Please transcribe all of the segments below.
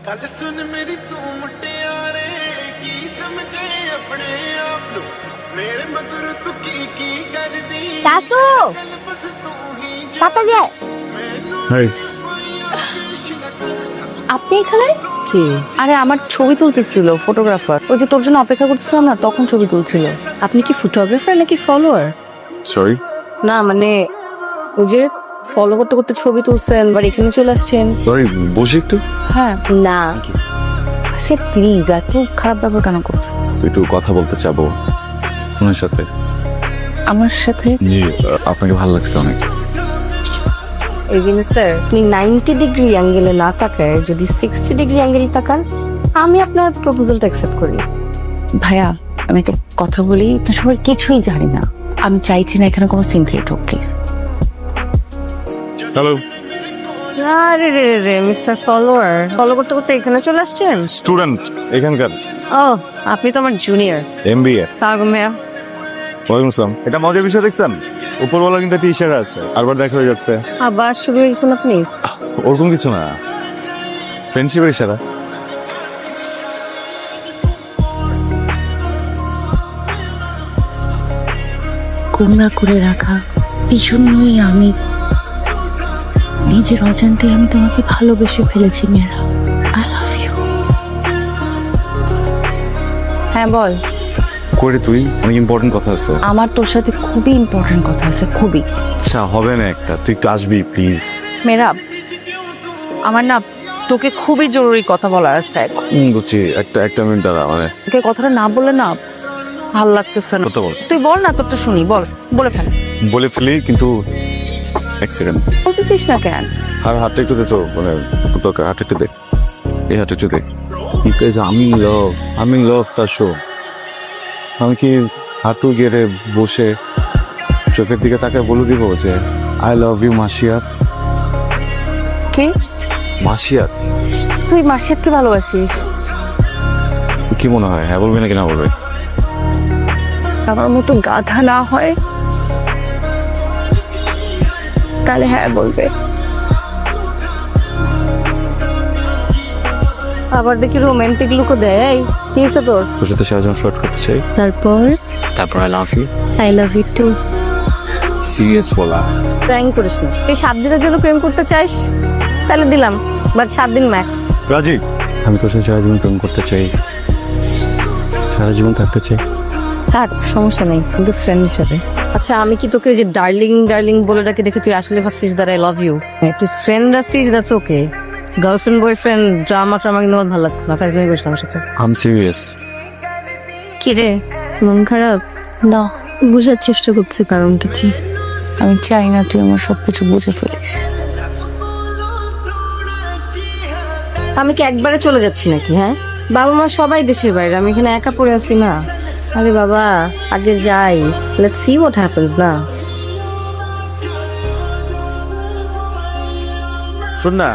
गल सुन मेरी तू मुटियारे की समझे अपने आप नु मेरे मगर तू की कर दी দাসু गल बस तू ही তাড়াতাড়ি আয়। হাই আপনি এখানে কি আরে আমার ছবি তুলতেছিল ফটোগ্রাফার, ওই যে তোর জন্য অপেক্ষা করতেছিলাম না, তখন ছবি তুলছিল। আপনি কি ফটোগ্রাফার নাকি ফলোয়ার? সরি না মানে ওই যে ফলো করতে করতে ছবি তুলছেন আর এখানে চলে আসছেন। সরি বসি একটু। হ্যাঁ না সে প্লিজ এত খারাপ ব্যবহার কেন করতেছ? একটু কথা বলতে চাবো ওনার সাথে। আমার সাথে জি আপনাকে ভালো লাগছে অনেক। এই যে মিস্টার, আপনি 90 ডিগ্রি অ্যাঙ্গেলে না তাকায় যদি 60 ডিগ্রি অ্যাঙ্গেলে তাকান, আমি আপনার প্রপোজালটা অ্যাকসেপ্ট করি। ভাইয়া আমি একটা কথা বলি, তো সবার কিছুই জানি না, আমি চাইছি না এখানে কোনো সিন ক্রিয়েট হোক প্লিজ। হ্যালো আরে রে রে মিস্টার ফলোয়ার, ফলো করতে করতে এখানে চলে আসছেন? স্টুডেন্ট এখানকার। ও আপনি তো আমার জুনিয়র। এমবিএ। সালাম ভাইয়া। ওয়ালাইকুম আসসালাম। এটা মজার বিষয় দেখছেন, উপরওয়ালা কিন্তু একটা ইশারা আছে, আরবার দেখা হয়ে যাচ্ছে। আবার শুরু হয়েছেন আপনি? ওরকম কিছু না, ফ্রেন্ডশিপের ইশারা। গোমরা করে রাখা পিছনই আমি নিজের অজান্তে আমি তোমাকে ভালোবেসে ফেলেছি মেয়েরা। I love you. হ্যাঁ বল। করে তুই অনেক ইম্পর্টেন্ট কথা আছে। আমার তোর সাথে খুবই ইম্পর্টেন্ট কথা আছে, খুবই। আচ্ছা হবে না একটা, তুই একটু আসবি প্লিজ। মেরা আমার না তোকে খুবই জরুরি কথা বলার আছে। বুঝছি, একটা মিনিট দাঁড়া, মানে তোকে কথাটা না বলে না ভাল লাগতেছে না। কথা বল। তুই বল না, তোরটা শুনি, বল, বলে ফেল। বলে ফেলি কিন্তু এক সেকেন্ড। বলতেছিস না কেন? আর হাতটা একটু দে তো, মানে দরকার, হাতটা একটু দে, এই হাতটা একটু দে। বিকজ আমি লাভ তার শো। আমি কি হাঁটু গেড়ে বসে চোখের দিকে তাকে বলে দিব যে আই লাভ ইউ মাসিয়াত? কি মাসিয়াত? তুই মাসিয়াতকে ভালোবাসিস? কি মনে হয়, হ্যাঁ বলবে নাকি না বলবে? আমার মতো গাধা না হয় তাহলে হ্যাঁ বলবে। আবার দেখি রোমান্টিক লুকও দেয়। কি হয়েছে তোর? তোর সাথে সারা জীবন ফ্লার্ট করতে চাই। তারপর I love you. I love you too. Serious বলা। প্র্যাঙ্ক করিস না। তুই 7 দিনের জন্য প্রেম করতে চাইস, তাহলে দিলাম, বাট 7 দিন ম্যাক্স। রাজি, আমি তোর সাথে সারা জীবন প্রেম করতে চাই, সারা জীবন থাকতে চাই। থাক, সমস্যা নেই, কিন্তু ফ্রেন্ড হিসাবে। আচ্ছা আমি কি তোকে যে ডার্লিং ডার্লিং বলে ডাকে দেখে তুই আসলে ভাবছিস দ্যাট আই লাভ ইউ? তুই ফ্রেন্ড আসছিস, that's okay. Girlfriend boyfriend drama trauma কিন্তু আমার ভালো লাগছে না। তাই তুমি বসলাম সাথে। I am serious. কি রে, মন খারাপ? না, বোঝার চেষ্টা করছি কারণটা কি। আমি চাই না তুই আমার সবকিছু বুঝে ফেলিস। আমি কি একবারে চলে যাচ্ছি নাকি? হ্যাঁ, বাবা মা সবাই দেশের বাইরে, আমি এখানে একা পড়ে আছি না। আরে বাবা আগে যাই, লেটস সি হোয়াট হ্যাপেন্স না। শোন না,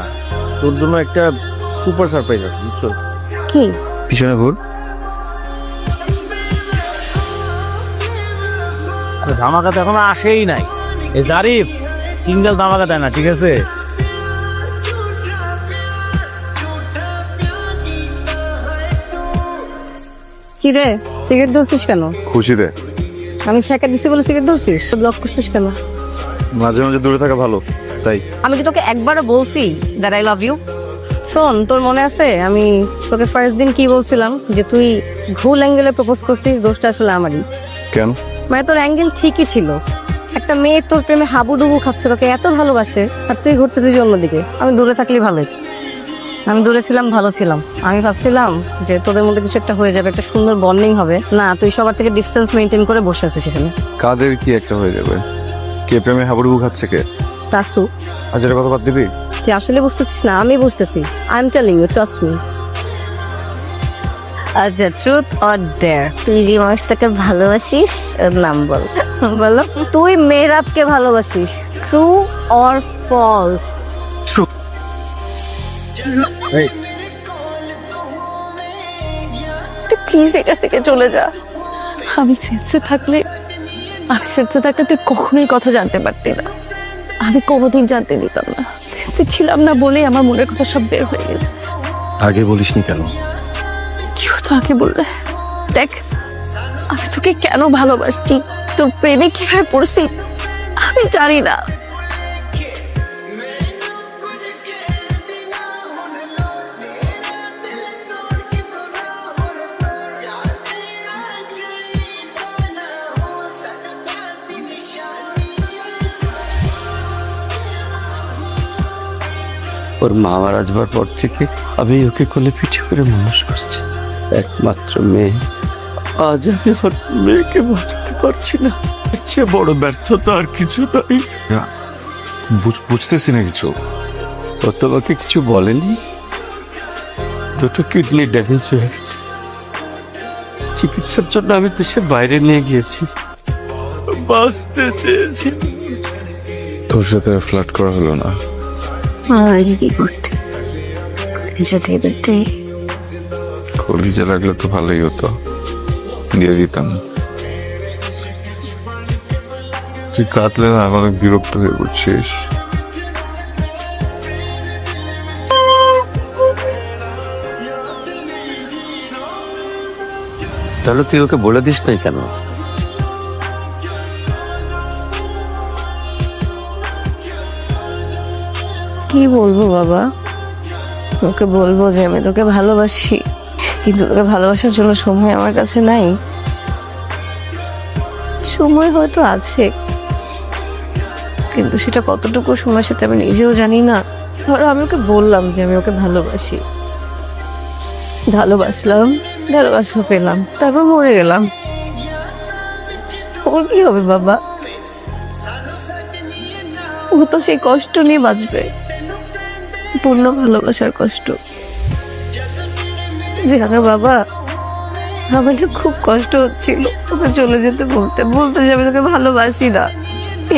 তোর জন্য একটা সুপার সারপ্রাইজ আছে, বুঝছো? কি? পিছনে ঘুর। ধামাকা তো এখনো আসেই নাই। এ জারিফ সিঙ্গেল ধামাকা দেয় না, ঠিক আছে? কি রে, সিগারেট ধরছিস কেন? খুশিতে আমি ছেঁকা দিছি বলে সিগারেট ধরছিস? ব্লক করছিস কেন? মাঝে মাঝে দূরে থাকা ভালো, তাই। আমি কি তোকে একবারও বলছি দ্যাট আই লাভ ইউ? শোন, তোর মনে আছে আমি তোকে ফার্স্ট দিন কি বলছিলাম, যে তুই ভুল অ্যাঙ্গেলে প্রপোজ করছিস, দোষটা আসলে আমারই। কেন? মানে তোর অ্যাঙ্গেল ঠিকই ছিল, একটা মেয়ে তোর প্রেমে হাবুডুবু খাচ্ছে, তোকে এত ভালোবাসে, আর তুই ঘুরতেছিস অন্যদিকে। আমি দূরে থাকলেই ভালো হতো। আমি দূরে ছিলাম, ভালো ছিলাম। আমি ভাবছিলাম যে তোদের মধ্যে কিছু একটা হয়ে যাবে, একটা সুন্দর বন্ডিং হবে। না, তুই সবার থেকে ডিস্টেন্স মেনটেন করে বসে আছিস সেখানে। কাদের কি একটা হয়ে যাবে? কে প্রেমে হাবুডুবু খাচ্ছে কে? তাসু, আজ এটা কথা বাদ দিবি? তুই আসলে বুঝতেছিস না, আমি বুঝতেছি। I am telling you, trust me. আচ্ছা, ট্রুথ অর ডেয়ার, তুই যে মানুষটাকে ভালোবাসিস ওর নাম বল। বলো, তুই মেহরাবকে ভালোবাসিস, ট্রু অর ফলস? ট্রুথ। তুই প্লিজ এটা থেকে চলে যা। আমি সেন্সে থাকলে তুই কখনোই কথা জানতে পারতি না। আমি কোনোদিন জানতে দিতাম না। সেন্সে ছিলাম না বলেই আমার মনের কথা সব বের হয়ে গেছে। আগে বলিসনি কেন? কি হতো আগে বললে? দেখ, আমি তোকে কেন ভালোবাসছি, তোর প্রেমে কিভাবে পড়ছি আমি জানি না। ওর মা মারা যাবার পর থেকে আমি ওকে কোলে পিঠে করে মানুষ করছি, একমাত্র মেয়ে। আজ আমি ওর মেয়েকে বাঁচাতে পারছি না। এর চেয়ে বড় ব্যর্থতা আর কিছু নাই। বুঝতেছি না কিছু। ও তোমাকে কিছু বলেনি? দুটো কিডনি ড্যামেজ হয়ে গেছে, চিকিৎসার জন্য আমি দেশের বাইরে নিয়ে গিয়েছি। বাঁচতে চেয়েছি। তোর সাথে ফ্লার্ট করা হলো না? কি করতে যেতে যেতে কলিজা লাগলে তো ভালোই হতো, দিয়ে দিতাম। তুই কাঁদলে না অনেক বিরক্ত হয়ে পড়ছিস। তাহলে তুই ওকে বলে দিস নাই কেন? কি বলবো বাবা? ওকে বলবো যে আমি তোকে ভালোবাসি, কিন্তু তোকে ভালোবাসার জন্য সময় আমার কাছে নাই। সময় হয়তো আছে, কিন্তু সেটা কতটুকু সময় সেটা আমি নিজেও জানি না। ধরো আমি ওকে বললাম যে আমি ওকে ভালোবাসি, ভালোবাসলাম, ভালোবাসা পেলাম, তারপর মরে গেলাম। ওর কি হবে বাবা? ও তো সেই কষ্ট নিয়ে বাঁচবে, পূর্ণ ভালোবাসার কষ্ট। জানো বাবা, আমার না খুব কষ্ট হচ্ছিল ওকে চলে যেতে, বলতে বলতে যে আমি তোকে ভালোবাসি না।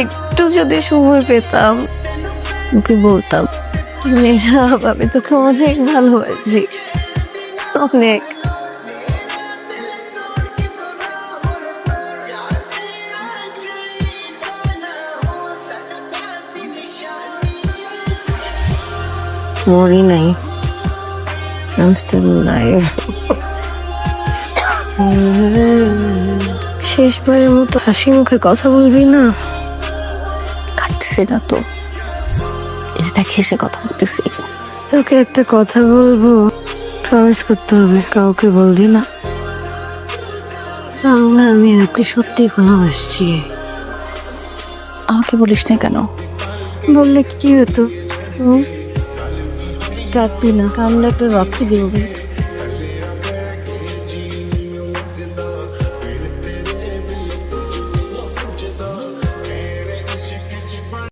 একটু যদি সময় পেতাম ওকে বলতাম, মেয়েরা আমি তোকে অনেক ভালোবাসি, অনেক। মরি নাই, I'm still alive. শেষবারের মতো হাসি মুখে কথা বলবি না? কাটতেছি না তো, এই যে দেখ হেসে কথা বলতেছি। তোকে একটা কথা বলবো, প্রমিস করতে হবে, কাউকে বলবি না। আমি ওকে সত্যি ভালোবাসছি। আমাকে বলিস না কেন? বললে কি হতো? কাঁদবি না, কান্না একটা বাচ্চা দিব কিন্তু।